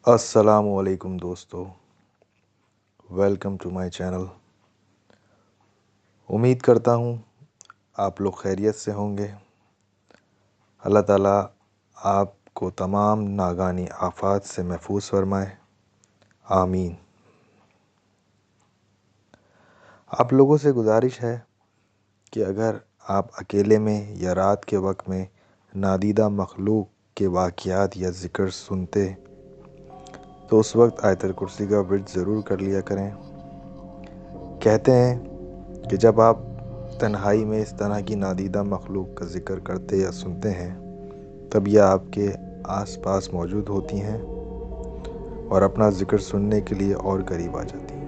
अस्सलामुअलैकुम दोस्तों, welcome to my channel. उम्मीद करता हूँ आप लोग खैरियत से होंगे। अल्लाह ताला आपको तमाम नागानी आफ़ात से महफूज फरमाए, आमीन। आप लोगों से गुजारिश है कि अगर आप अकेले में या रात के वक्त में नादीदा मखलूक के वाक़यात या ज़िक्र सुनते तो उस वक्त आयतल कुर्सी का विर्द ज़रूर कर लिया करें। कहते हैं कि जब आप तन्हाई में इस तरह की नादीदा मखलूक का ज़िक्र करते या सुनते हैं तब यह आपके आसपास मौजूद होती हैं और अपना ज़िक्र सुनने के लिए और करीब आ जाती हैं।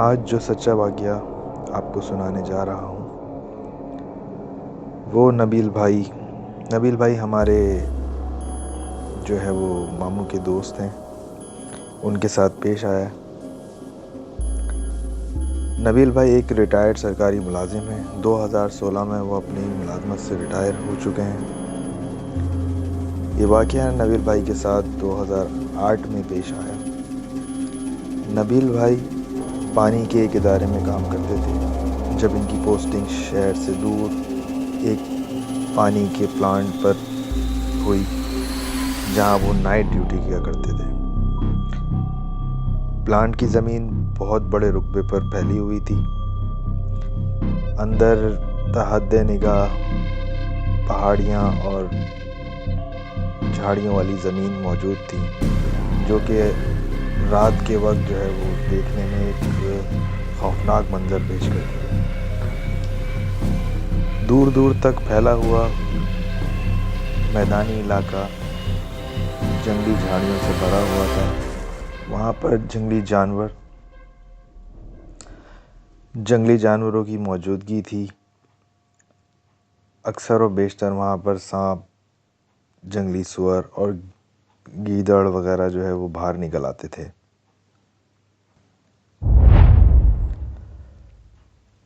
आज जो सच्चा वाक़या आपको सुनाने जा रहा हूँ वो नबील भाई हमारे जो है वो मामू के दोस्त हैं, उनके साथ पेश आया है। नबील भाई एक रिटायर्ड सरकारी मुलाजिम हैं। 2016 में वो अपनी मुलाजमत से रिटायर हो चुके हैं। ये वाक़या नबील भाई के साथ 2008 में पेश आया। नबील भाई पानी के एक इदारे में काम करते थे जब इनकी पोस्टिंग शहर से दूर एक पानी के प्लांट पर हुई जहां वो नाइट ड्यूटी किया करते थे। प्लांट की ज़मीन बहुत बड़े रुकबे पर फैली हुई थी। अंदर तहद्दे निगाह पहाड़ियाँ और झाड़ियों वाली ज़मीन मौजूद थी जो कि रात के वक्त जो है वो देखने में एक खौफनाक मंजर पेश करती है। दूर दूर तक फैला हुआ मैदानी इलाका जंगली झाड़ियों से भरा हुआ था। वहाँ पर जंगली जानवरों की मौजूदगी थी। अक्सर व बेशतर वहाँ पर सांप, जंगली सुअर और गीदड़ वगैरह जो है वो बाहर निकल आते थे।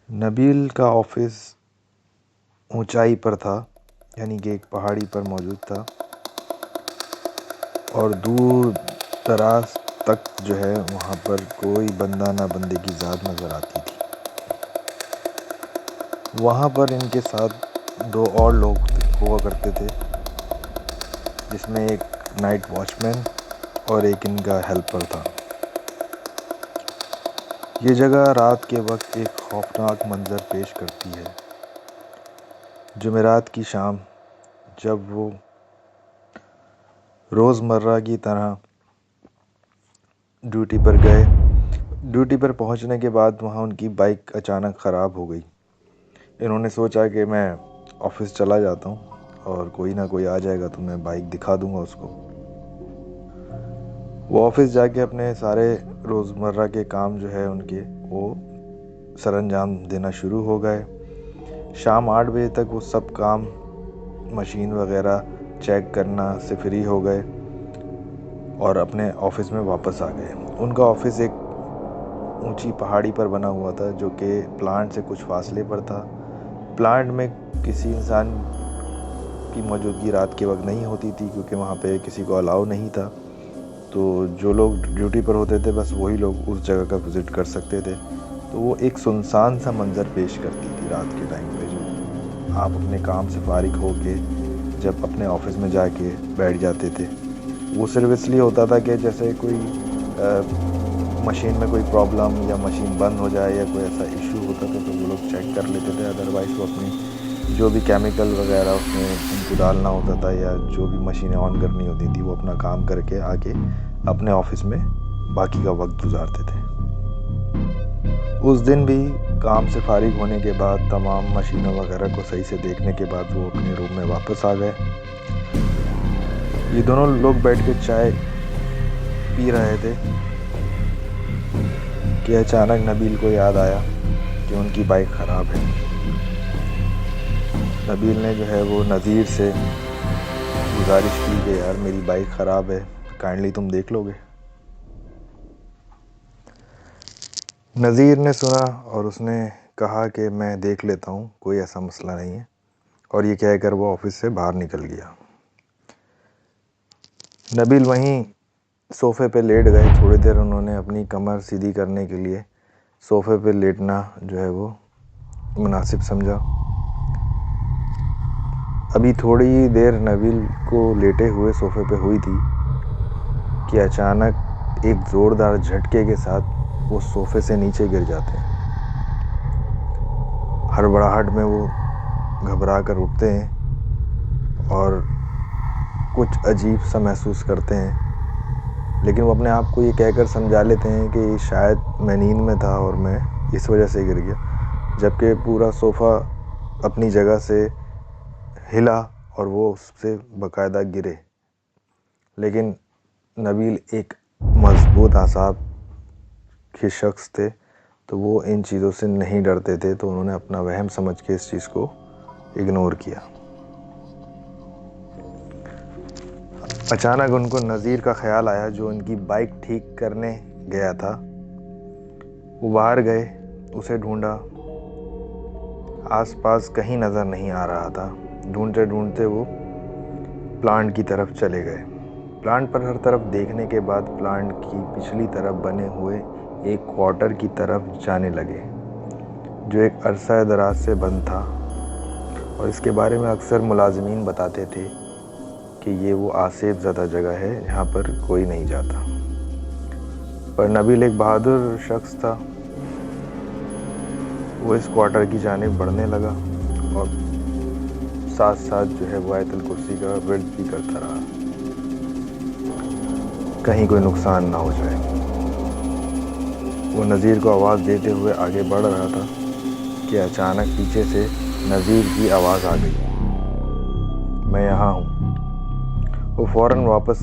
नबील का ऑफिस ऊंचाई पर था, यानी कि एक पहाड़ी पर मौजूद था और दूर दराज तक जो है वहाँ पर कोई बंदा ना बंदे की ज़ात नज़र आती थी। वहाँ पर इनके साथ दो और लोग हुआ करते थे, जिसमें एक नाइट वॉचमैन और एक इनका हेल्पर था। ये जगह रात के वक्त एक खौफनाक मंजर पेश करती है। जुमेरात की शाम जब वो रोज़मर्रा की तरह ड्यूटी पर पहुंचने के बाद वहां उनकी बाइक अचानक ख़राब हो गई। इन्होंने सोचा कि मैं ऑफिस चला जाता हूं और कोई ना कोई आ जाएगा तो मैं बाइक दिखा दूंगा उसको। वो ऑफिस जाके अपने सारे रोज़मर्रा के काम जो है उनके वो सरअंजाम देना शुरू हो गए। शाम 8 बजे तक वो सब काम मशीन वगैरह चेक करना से फ्री हो गए और अपने ऑफिस में वापस आ गए। उनका ऑफिस एक ऊंची पहाड़ी पर बना हुआ था जो कि प्लांट से कुछ फासले पर था। प्लांट में किसी इंसान की मौजूदगी रात के वक्त नहीं होती थी क्योंकि वहाँ पे किसी को अलाउ नहीं था। तो जो लोग ड्यूटी पर होते थे बस वही लोग उस जगह का विज़िट कर सकते थे। तो वो एक सुनसान सा मंज़र पेश करती थी रात के टाइम पे, जो आप अपने काम से फारिग हो के जब अपने ऑफिस में जाके बैठ जाते थे। वो सिर्फ इसलिए होता था कि जैसे कोई मशीन में कोई प्रॉब्लम या मशीन बंद हो जाए या कोई ऐसा इशू होता था तो वो लोग चेक कर लेते थे। अदरवाइज़ वो अपनी जो भी केमिकल वगैरह उसमें उनको डालना होता था या जो भी मशीनें ऑन करनी होती थी वो अपना काम करके आके अपने ऑफिस में बाकी का वक्त गुजारते थे। उस दिन भी काम से फारिग होने के बाद तमाम मशीनों वगैरह को सही से देखने के बाद वो अपने रूम में वापस आ गए। ये दोनों लोग बैठ के चाय पी रहे थे कि अचानक नबील को याद आया कि उनकी बाइक ख़राब है। नबील ने जो है वो नज़ीर से गुजारिश की कि यार मेरी बाइक ख़राब है, काइंडली तुम देख लोगे। नज़ीर ने सुना और उसने कहा कि मैं देख लेता हूँ, कोई ऐसा मसला नहीं है, और ये कहकर वो ऑफिस से बाहर निकल गया। नबील वहीं सोफ़े पे लेट गए। थोड़ी देर उन्होंने अपनी कमर सीधी करने के लिए सोफ़े पे लेटना जो है वो मुनासिब समझा। अभी थोड़ी देर नबील को लेटे हुए सोफ़े पे हुई थी कि अचानक एक ज़ोरदार झटके के साथ वो सोफ़े से नीचे गिर जाते हैं। हड़बड़ाहट में वो घबरा कर उठते हैं और कुछ अजीब सा महसूस करते हैं, लेकिन वो अपने आप को ये कहकर समझा लेते हैं कि शायद मैं नींद में था और मैं इस वजह से गिर गया, जबकि पूरा सोफ़ा अपनी जगह से हिला और वो उससे बाकायदा गिरे। लेकिन नबील एक मजबूत आसाब के शख्स थे, तो वो इन चीज़ों से नहीं डरते थे, तो उन्होंने अपना वहम समझ के इस चीज़ को इग्नोर किया। अचानक उनको नज़ीर का ख्याल आया, जो उनकी बाइक ठीक करने गया था। वो बाहर गए, उसे ढूंढा, आसपास कहीं नज़र नहीं आ रहा था। ढूंढते ढूंढते वो प्लांट की तरफ चले गए। प्लांट पर हर तरफ देखने के बाद प्लांट की पिछली तरफ बने हुए एक क्वार्टर की तरफ जाने लगे, जो एक अरसा दराज से बंद था, और इसके बारे में अक्सर मुलाजिमीन बताते थे कि ये वो आसेब ज़दा जगह है जहाँ पर कोई नहीं जाता। पर नबील एक बहादुर शख्स था। वो इस क्वार्टर की जानिब बढ़ने लगा और साथ साथ जो है वो आयतुल कुर्सी का विर्द भी करता रहा, कहीं कोई नुकसान ना हो जाए। वो नज़ीर को आवाज़ देते हुए आगे बढ़ रहा था कि अचानक पीछे से नज़ीर की आवाज़ आ गई, मैं यहाँ हूँ। वो फ़ौरन वापस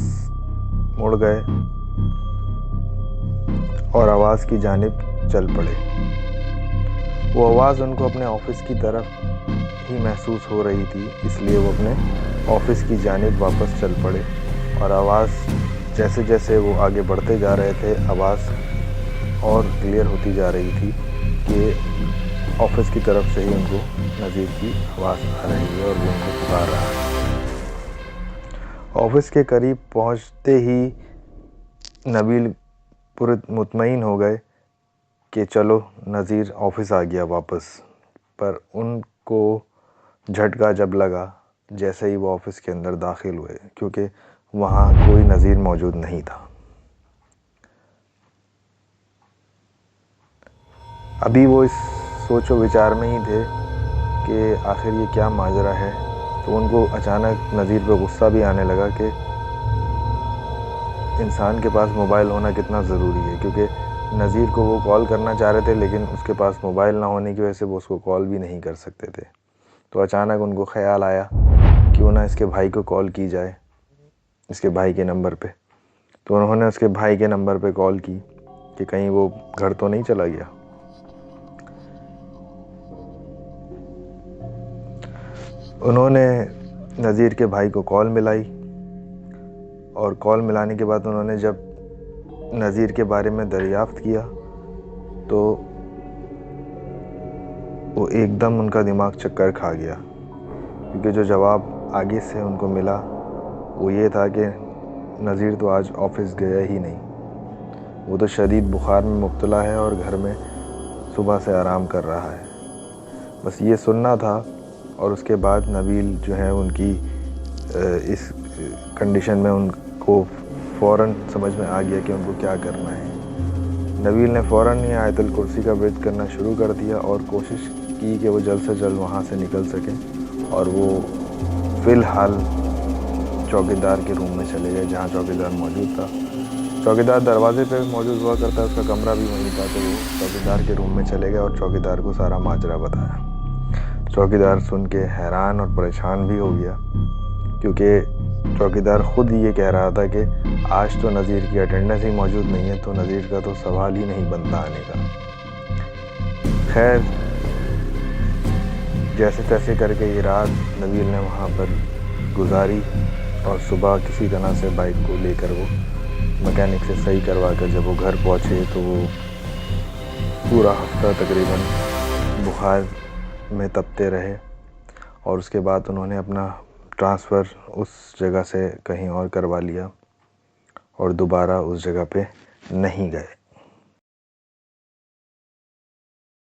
मुड़ गए और आवाज़ की जानिब चल पड़े। वो आवाज़ उनको अपने ऑफिस की तरफ ही महसूस हो रही थी, इसलिए वो अपने ऑफिस की जानिब वापस चल पड़े। और आवाज़ जैसे जैसे वो आगे बढ़ते जा रहे थे, आवाज़ और क्लियर होती जा रही थी कि ऑफिस की तरफ से ही उनको नज़ीर की आवाज़ आ रही है और वो उनको पुकार रहा है। ऑफिस के करीब पहुंचते ही नबील पूरे मुतमईन हो गए कि चलो नज़ीर ऑफिस आ गया वापस। पर उनको झटका जब लगा जैसे ही वो ऑफिस के अंदर दाखिल हुए, क्योंकि वहाँ कोई नज़ीर मौजूद नहीं था। अभी वो इस सोचो विचार में ही थे कि आखिर ये क्या माजरा है, तो उनको अचानक नज़ीर पे गुस्सा भी आने लगा कि इंसान के पास मोबाइल होना कितना ज़रूरी है, क्योंकि नज़ीर को वो कॉल करना चाह रहे थे, लेकिन उसके पास मोबाइल ना होने की वजह से वो उसको कॉल भी नहीं कर सकते थे। तो अचानक उनको ख़्याल आया क्यों ना इसके भाई को कॉल की जाए, इसके भाई के नंबर पे। तो उन्होंने उसके भाई के नंबर पे कॉल की कि कहीं वो घर तो नहीं चला गया। उन्होंने नज़ीर के भाई को कॉल मिलाई और कॉल मिलाने के बाद उन्होंने जब नज़ीर के बारे में दरियाफ़्त किया तो वो एकदम उनका दिमाग चक्कर खा गया, क्योंकि जो जवाब आगे से उनको मिला वो ये था कि नज़ीर तो आज ऑफिस गया ही नहीं, वो तो शदीद बुखार में मुब्तला है और घर में सुबह से आराम कर रहा है। बस ये सुनना था और उसके बाद नबील जो है उनकी इस कंडीशन में उनको फ़ौरन समझ में आ गया कि उनको क्या करना है। नबील ने फ़ौरन ही आयतुल कुर्सी का विर्द करना शुरू कर दिया और कोशिश की कि वो जल्द से जल्द वहाँ से निकल सकें, और वो फ़िलहाल चौकीदार के रूम में चले गए जहाँ चौकीदार मौजूद था। चौकीदार दरवाजे पे मौजूद हुआ करता है, उसका कमरा भी वहीं था, तो वो चौकीदार के रूम में चले गए और चौकीदार को सारा माजरा बताया। चौकीदार सुन के हैरान और परेशान भी हो गया, क्योंकि चौकीदार ख़ुद ये कह रहा था कि आज तो नज़ीर की अटेंडेंस ही मौजूद नहीं है, तो नज़ीर का तो सवाल ही नहीं बनता आने का। खैर, जैसे तैसे करके ये रात नबील ने वहाँ पर गुजारी और सुबह किसी तरह से बाइक को लेकर वो मैकेनिक से सही करवा कर जब वो घर पहुँचे तो वो पूरा हफ्ता तकरीबन बुखार में तपते रहे, और उसके बाद उन्होंने अपना ट्रांसफ़र उस जगह से कहीं और करवा लिया। और दोबारा उस जगह पे नहीं गए।